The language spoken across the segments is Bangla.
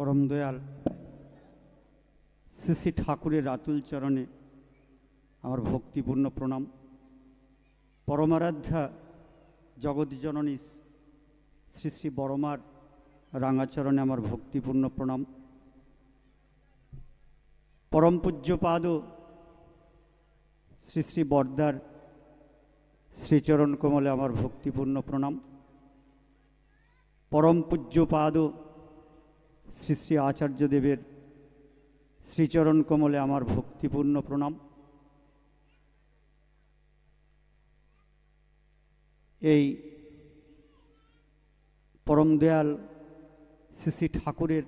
परम दयाल श्री श्री ठाकुरेर आतुल चरणे आमार भक्तिपूर्ण प्रणाम। परमाराध्या जगत जननी श्री श्री बड़मार रांगाचरणे आमार भक्तिपूर्ण प्रणाम। परम पूज्यपाद श्री श्री बरदार श्रीचरण कमले आमार भक्तिपूर्ण प्रणाम। परम पूज्यपाद श्री श्री आचार्य देवेर श्रीचरण कमले आमार भक्तिपूर्ण प्रणाम। এই परम दयाल श्री श्री ठाकुरेर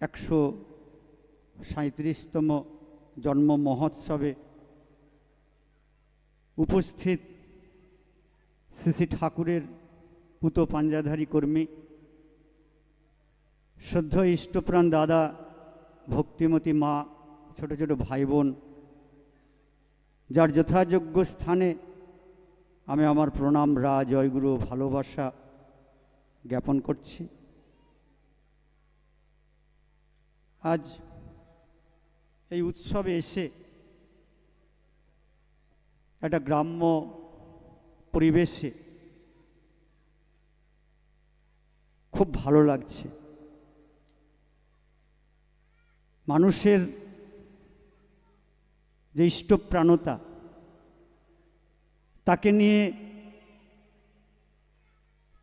137तम जन्म महोत्सवे उपस्थित श्री श्री ठाकुरेर पूतो पांजाधारी कर्मी श्रद्धा इष्टप्राण दादा भक्तिमती मा छोटो छोटो भाई बोन जार यथायोग्य स्थाने आमी आमार प्रणाम रा जयगुरु भालोबासा ज्ञापन करछि। आज এই उत्सवे एसे একটা গ্রাম্য পরিবেশে খুব ভালো লাগছে। মানুষের যে ইষ্টপ্রাণতা তাকে নিয়ে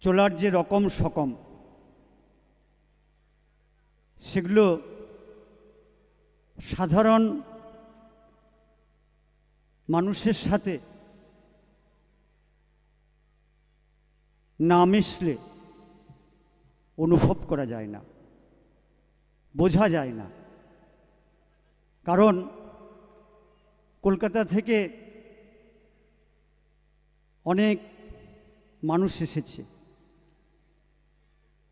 চলার যে রকম সকম সেগুলো সাধারণ মানুষের সাথে না মিশলে অনুভব করা যায় না, বোঝা যায় না। কারণ কলকাতা থেকে অনেক মানুষ এসেছে।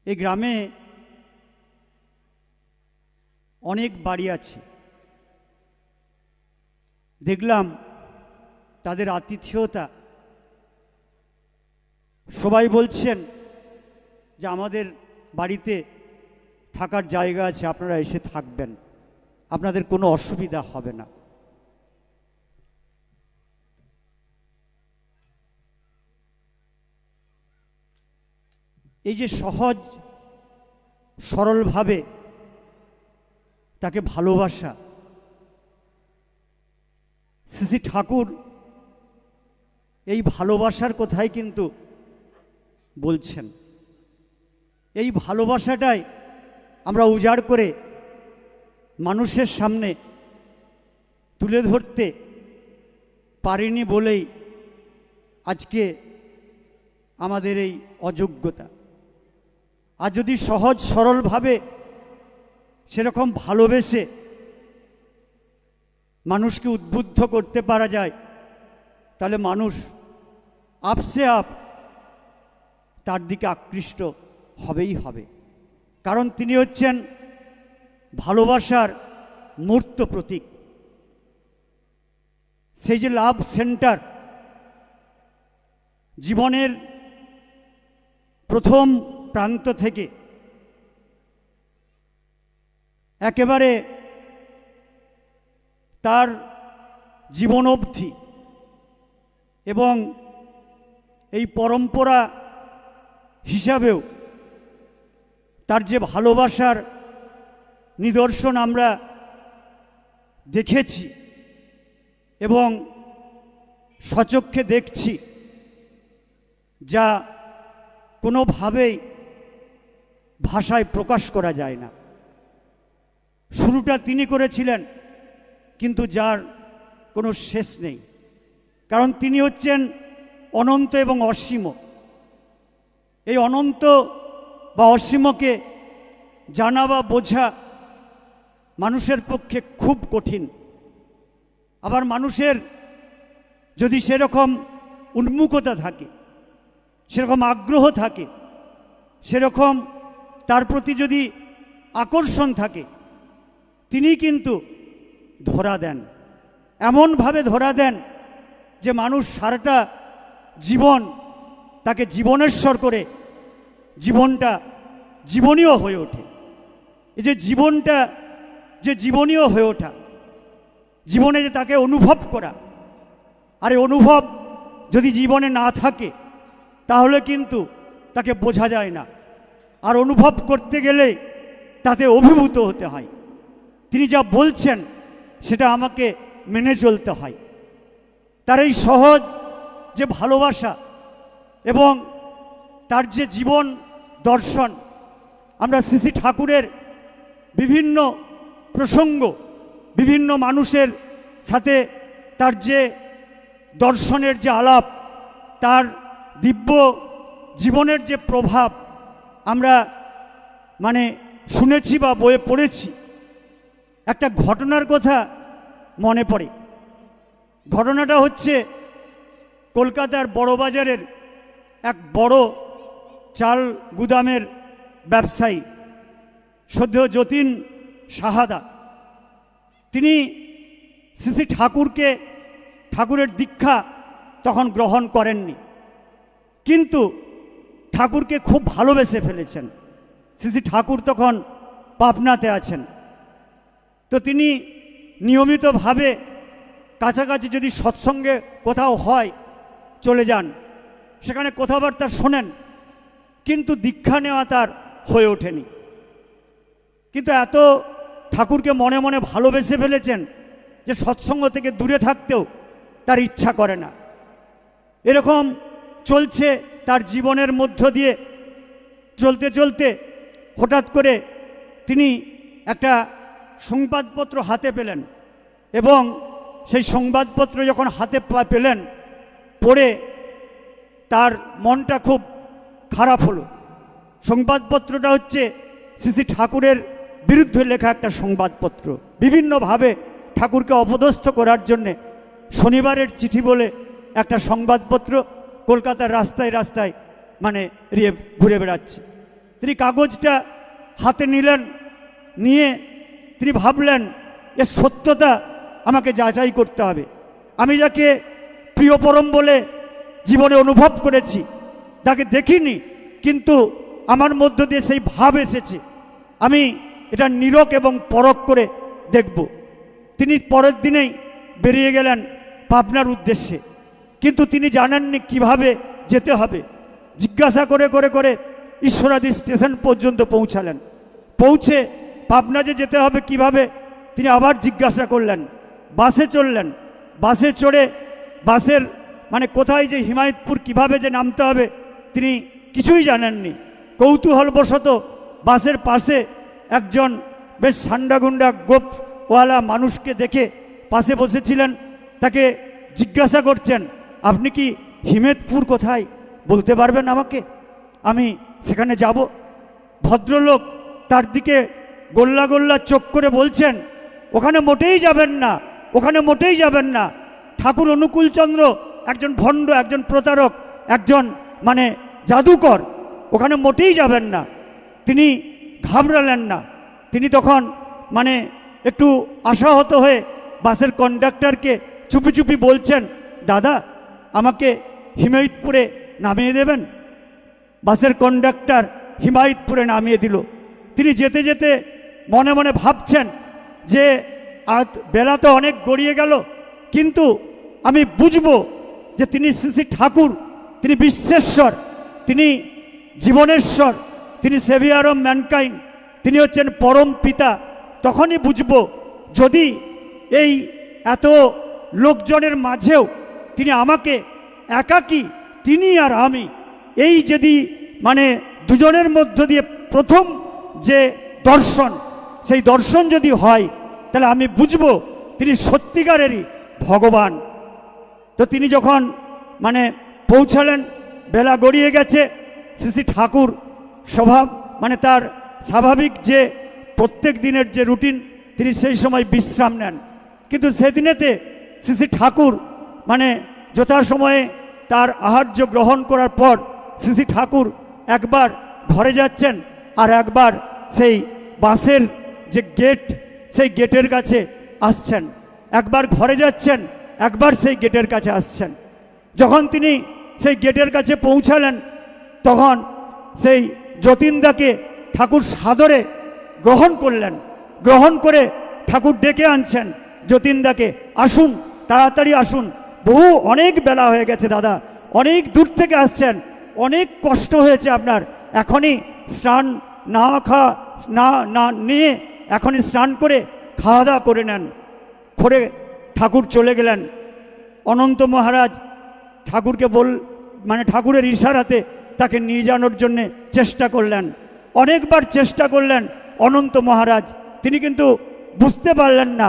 এই গ্রামে অনেক বাড়ি আছে। দেখলাম তাদের আতিথেয়তা, সবাই বলছেন যে আমাদের বাড়িতে থাকার জায়গা আছে, আপনারা এসে থাকবেন, আপনাদের কোনো অসুবিধা হবে না। এই যে সহজ সরলভাবে তাকে ভালোবাসা, শ্রী শ্রী ঠাকুর এই ভালোবাসার কথাই কিন্তু বলছেন। এই ভালোবাসাটাই আমরা উজাড় করে মানুষের সামনে তুলে ধরতে পারিনি বলেই আজকে আমাদের এই অযোগ্যতা। আর যদি সহজ সরলভাবে সেরকম ভালোবেসে মানুষকে উদ্বুদ্ধ করতে পারা যায়, তাহলে মানুষ আপসে আপ তার দিকে আকৃষ্ট হবেই হবে। কারণ তিনি হচ্ছেন ভালোবাসার মূর্ত প্রতীক। সেই যে লাভ সেন্টার, জীবনের প্রথম প্রান্ত থেকে একেবারে তার জীবন অবধি এবং এই পরম্পরা হিসাবেও তার যে ভালোবাসার নিদর্শন আমরা দেখেছি এবং সচক্ষে দেখছি, যা কোনোভাবেই ভাষায় প্রকাশ করা যায় না। শুরুটা তিনি করেছিলেন, কিন্তু যার কোনো শেষ নেই। কারণ তিনি হচ্ছেন অনন্ত এবং অসীম। এই অনন্ত বা অসীমকে জানা বা বোঝা মানুষের পক্ষে খুব কঠিন। আবার মানুষের যদি সেরকম উন্মুখতা থাকে, সেরকম আগ্রহ থাকে, সেরকম তার প্রতি যদি আকর্ষণ থাকে, তিনি কিন্তু ধরা দেন, এমনভাবে ধরা দেন যে মানুষ সারাটা জীবন তাকে জীবনেশ্বর করে জীবনটা জীবনীয় হয়ে ওঠে। এই যে জীবনটা যে জীবনীয় হয়ে ওঠা, জীবনে যে তাকে অনুভব করা, আর এই অনুভব যদি জীবনে না থাকে তাহলে কিন্তু তাকে বোঝা যায় না। আর অনুভব করতে গেলে তাতে অভিভূত হতে হয়। তিনি যা বলছেন সেটা আমাকে মেনে চলতে হয়। তার এই সহজ যে ভালোবাসা এবং তার যে জীবন দর্শন, আমরা শ্রী শ্রী ঠাকুরের বিভিন্ন প্রসঙ্গ, বিভিন্ন মানুষের সাথে তার যে দর্শনের যে আলাপ, তার দিব্য জীবনের যে প্রভাব আমরা শুনেছি বা বইয়ে পড়েছি। একটা ঘটনার কথা মনে পড়ে। ঘটনাটা হচ্ছে কলকাতার বড়বাজারের এক বড় চাল গুদামের ব্যবসায়ী শ্রদ্ধেয় যতীন সাহাদা। তিনি শ্রী শ্রী ঠাকুরের দীক্ষা তখন গ্রহণ করেননি, কিন্তু ঠাকুরকে খুব ভালোবেসে ফেলেছেন। শ্রী শ্রী ঠাকুর তখন পাবনাতে আছেন। তো তিনি নিয়মিতভাবে কাছাকাছি যদি সৎসঙ্গে কোথাও হয় চলে যান, সেখানে কথাবার্তা শোনেন, কিন্তু দীক্ষা নেওয়া তার হয়ে ওঠেনি। কিন্তু এত ঠাকুরকে মনে মনে ভালোবেসে ফেলেছেন যে সৎসঙ্গ থেকে দূরে থাকতেও তার ইচ্ছা করে না। এরকম চলছে তার জীবনের মধ্য দিয়ে। চলতে চলতে হঠাৎ করে তিনি একটা সংবাদপত্র হাতে পেলেন, এবং সেই সংবাদপত্র যখন হাতে পেলেন, পড়ে তার মনটা খুব খারাপ হলো। সংবাদপত্রটা হচ্ছে শ্রী শ্রী ঠাকুরের বিরুদ্ধে লেখা একটা সংবাদপত্র। বিভিন্নভাবে ঠাকুরকে অপদস্থ করার জন্যে শনিবারের চিঠি বলে একটা সংবাদপত্র কলকাতার রাস্তায় রাস্তায় ঘুরে বেড়াচ্ছে। তিনি কাগজটা হাতে নিলেন, নিয়ে তিনি ভাবলেন এর সত্যতা আমাকে যাচাই করতে হবে। আমি যাকে প্রিয়পরম বলে জীবনে অনুভব করেছি, তাকে দেখিনি, কিন্তু আমার মধ্য দিয়ে সেই ভাব এসেছে। আমি এটা নিরক এবং পরখ করে দেখব। তিনি পরের দিনেই বেরিয়ে গেলেন পাবনার উদ্দেশ্যে, কিন্তু তিনি জানেননি কিভাবে যেতে হবে। জিজ্ঞাসা করে করে করে ঈশ্বরাদি স্টেশন পর্যন্ত পৌঁছালেন। পৌঁছে পাবনা যে যেতে হবে কিভাবে তিনি আবার জিজ্ঞাসা করলেন। বাসে চললেন। বাসে চড়ে বাসের কোথায় যে হিমায়তপুর কিভাবে যে নামতে হবে তিনি কিছুই জানেননি। কৌতূহলবশত বাসের পাশে একজন বেশ সান্ডাগুন্ডা গোপওয়ালা মানুষকে দেখে পাশে বসেছিলেন। তাকে জিজ্ঞাসা করছেন, আপনি কি হিমায়তপুর কোথায় বলতে পারবেন আমাকে? আমি সেখানে যাব। ভদ্রলোক তার দিকে গোল্লা গোল্লা চোখ করে বলছেন, ওখানে মোটেই যাবেন না, ওখানে মোটেই যাবেন না। ঠাকুর অনুকূলচন্দ্র একজন ভণ্ড, একজন প্রতারক, একজন জাদুকর, ওখানে মোটেই যাবেন না। তিনি ঘাবড়ালেন না। তিনি তখন একটু আশাহত হয়ে বাসের কন্ডাক্টরকে চুপি চুপি বলছেন, দাদা আমাকে হিমায়তপুরে নামিয়ে দেবেন। বাসের কন্ডাক্টর হিমায়তপুরে নামিয়ে দিল। তিনি যেতে যেতে মনে মনে ভাবছেন যে আজ বেলা তো অনেক গড়িয়ে গেল, কিন্তু আমি বুঝব যে তিনি শ্রী শ্রী ঠাকুর, তিনি বিশ্বেশ্বর, তিনি জীবনেশ্বর, তিনি সেভিয়ার অফ ম্যানকাইন্ড, তিনি হচ্ছেন পরম পিতা। তখনই বুঝব যদি এই এত লোকজনের মাঝেও তিনি আমাকে একাকী, তিনি আর আমি, এই যদি দুজনের মধ্য দিয়ে প্রথম যে দর্শন, সেই দর্শন যদি হয় তাহলে আমি বুঝব তিনি সত্যিকারেরই ভগবান। তো তিনি যখন পৌঁছালেন, বেলা গড়িয়ে গেছে। শ্রী শ্রী ঠাকুর স্বভাব তার স্বাভাবিক যে প্রত্যেক দিনের যে রুটিন, তিনি সেই সময় বিশ্রাম নেন। কিন্তু সেদিনেতে শ্রী শ্রী ঠাকুর যথাসময়ে তার আহার্য গ্রহণ করার পর শ্রী শ্রী ঠাকুর একবার ঘরে যাচ্ছেন, আর একবার সেই বাসের যে গেট, সেই গেটের কাছে আসছেন। একবার ঘরে যাচ্ছেন, একবার সেই গেটের কাছে আসছেন। যখন তিনি সেই গেটের কাছে পৌঁছালেন, তখন সেই যতীনদাকে ঠাকুর সাদরে গ্রহণ করলেন। গ্রহণ করে ঠাকুর ডেকে আনছেন যতীনদাকে, আসুন, তাড়াতাড়ি আসুন, বহু অনেক বেলা হয়ে গেছে দাদা, অনেক দূর থেকে আসছেন, অনেক কষ্ট হয়েছে আপনার, এখনই স্নান না না নিয়ে এখনই স্নান করে খাওয়া দাওয়া করে নেন। করে ঠাকুর চলে গেলেন। অনন্ত মহারাজ ঠাকুরকে ঠাকুরের ইশারাতে তাকে নিয়ে যাওয়ার জন্যে চেষ্টা করলেন, অনেকবার চেষ্টা করলেন অনন্ত মহারাজ, তিনি কিন্তু বুঝতে পারলেন না।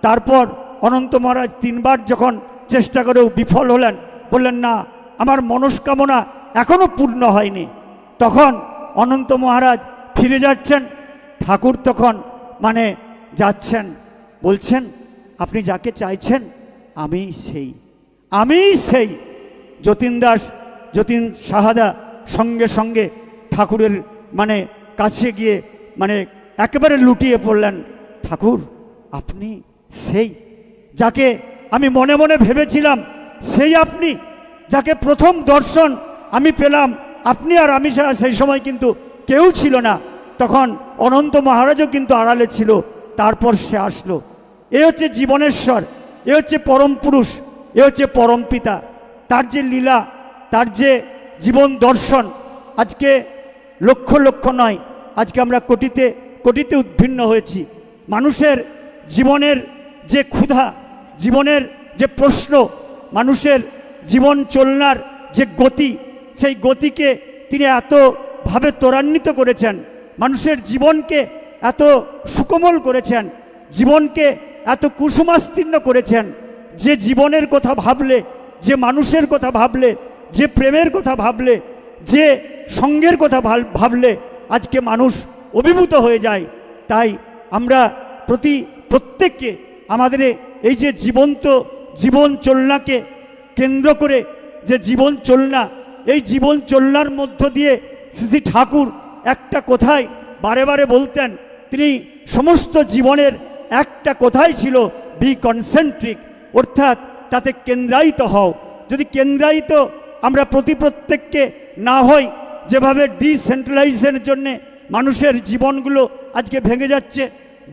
তারপর অনন্ত মহারাজ 3 বার যখন চেষ্টা করেও বিফল হলেন, বললেন না, আমার মনস্কামনা এখনো পূর্ণ হয়নি। তখন অনন্ত মহারাজ ফিরে যাচ্ছেন, ঠাকুর তখন যাচ্ছেন, বলছেন আপনি যাকে চাইছেন আমি সেই। যতীন সাহাদা সঙ্গে সঙ্গে ঠাকুরের কাছে গিয়ে একেবারে লুটিয়ে পড়লেন, ঠাকুর আপনি সেই, যাকে আমি মনে মনে ভেবেছিলাম সেই আপনি, যাকে প্রথম দর্শন আমি পেলাম আপনি, আর আমি ছাড়া সেই সময় কিন্তু কেউ ছিল না। তখন অনন্ত মহারাজও কিন্তু আড়ালে ছিল। তারপর সে আসলো। এ হচ্ছে জীবনেশ্বর, এ হচ্ছে পরম পুরুষ, এ হচ্ছে পরম পিতা। তার যে লীলা, তার যে জীবন দর্শন, আজকে লক্ষ লক্ষ নয়, আজকে আমরা কোটিতে কোটিতে উদ্ভিন্ন হয়েছি। মানুষের জীবনের যে ক্ষুধা, জীবনের যে প্রশ্ন, মানুষের জীবন চলনার যে গতি, সেই গতিকে তিনি এতভাবে ত্বরান্বিত করেছেন, মানুষের জীবনকে এত সুকোমল করেছেন, জীবনকে এত কুসুমাস্তীর্ণ করেছেন, যে জীবনের কথা ভাবলে, যে মানুষের কথা ভাবলে, যে প্রেমের কথা ভাবলে, যে সঙ্গের কথা ভাবলে আজকে মানুষ অভিভূত হয়ে যায়। তাই আমরা প্রত্যেককে আমাদের এই যে জীবন্ত জীবন চলনাকে কেন্দ্র করে যে জীবন চলনা, এই জীবন চলনার মধ্য দিয়ে শ্রী ঠাকুর একটা কথাই বারে বারে বলতেন, তিনি সমস্ত জীবনের একটা কথাই ছিল, বি কনসেন্ট্রিক, অর্থাৎ তাতে কেন্দ্রায়িত হও। যদি কেন্দ্রায়িত আমরা প্রত্যেককে না হই, যেভাবে ডিসেন্ট্রালাইজেশনের জন্যে মানুষের জীবনগুলো আজকে ভেঙে যাচ্ছে,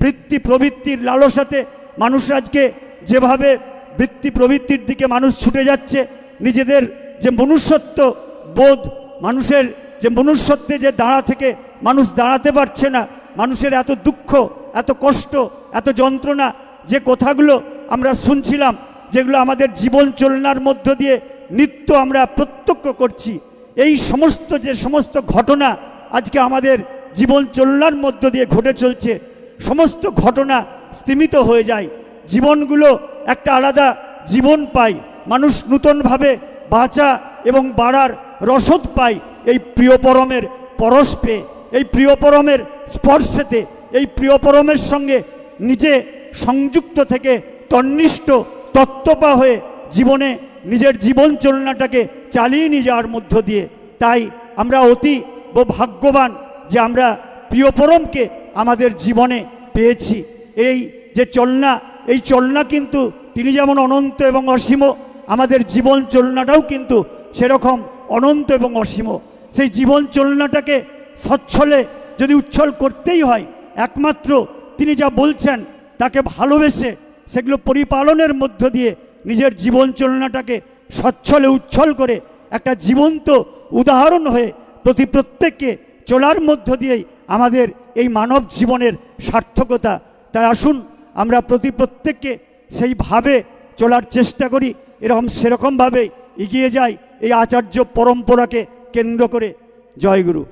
বৃত্তি প্রবৃত্তির লালসাতে মানুষ আজকে যেভাবে বৃত্তি প্রবৃত্তির দিকে মানুষ ছুটে যাচ্ছে, নিজেদের যে মনুষ্যত্ব বোধ, মানুষের যে মনুষ্যত্বে যে দাঁড়া থেকে মানুষ দাঁড়াতে পারছে না, মানুষের এত দুঃখ, এত কষ্ট, এত যন্ত্রণা, যে কথাগুলো আমরা শুনছিলাম, যেগুলো আমাদের জীবন চলনার মধ্য দিয়ে নিত্য আমরা প্রত্যক্ষ করছি, এই সমস্ত ঘটনা আজকে আমাদের জীবন চলনার মধ্য দিয়ে ঘটে চলছে। সমস্ত ঘটনা স্তিমিত হয়ে যায়, জীবনগুলো একটা আলাদা জীবন পায়, মানুষ নূতনভাবে বাঁচা এবং বাড়ার রসদ পায় এই প্রিয় পরমের পরশ পেয়ে, এই প্রিয় পরমের স্পর্শেতে, এই প্রিয় পরমের সঙ্গে নিজে সংযুক্ত থেকে তন্নিষ্ঠ তত্ত্বপা হয়ে জীবনে নিজের জীবন চলনাটাকে চালিয়ে নিয়ে যাওয়ার মধ্য দিয়ে। তাই আমরা অতি ভাগ্যবান যে আমরা প্রিয় পরমকে আমাদের জীবনে পেয়েছি। এই যে চলনা, এই চলনা কিন্তু তিনি যেমন অনন্ত এবং অসীম, আমাদের জীবন চলনাটাও কিন্তু সেরকম অনন্ত এবং অসীম। সেই জীবন চলনাটাকে সচ্ছলে যদি উচ্ছল করতেই হয়, একমাত্র তিনি যা বলছেন তাকে ভালোবেসে সেগুলো পরিপালনের মধ্য দিয়ে নিজের জীবন চলনাটাকে সচ্ছলে উচ্ছল করে একটা জীবন্ত উদাহরণ হয়ে প্রত্যেককে চলার মধ্য দিয়েই আমাদের এই মানব জীবনের সার্থকতা। তাই আসুন আমরা প্রত্যেককে সেইভাবে চলার চেষ্টা করি, সেরকমভাবে এগিয়ে যাই এই আচার্য পরম্পরাকে কেন্দ্র করে। জয় গুরু।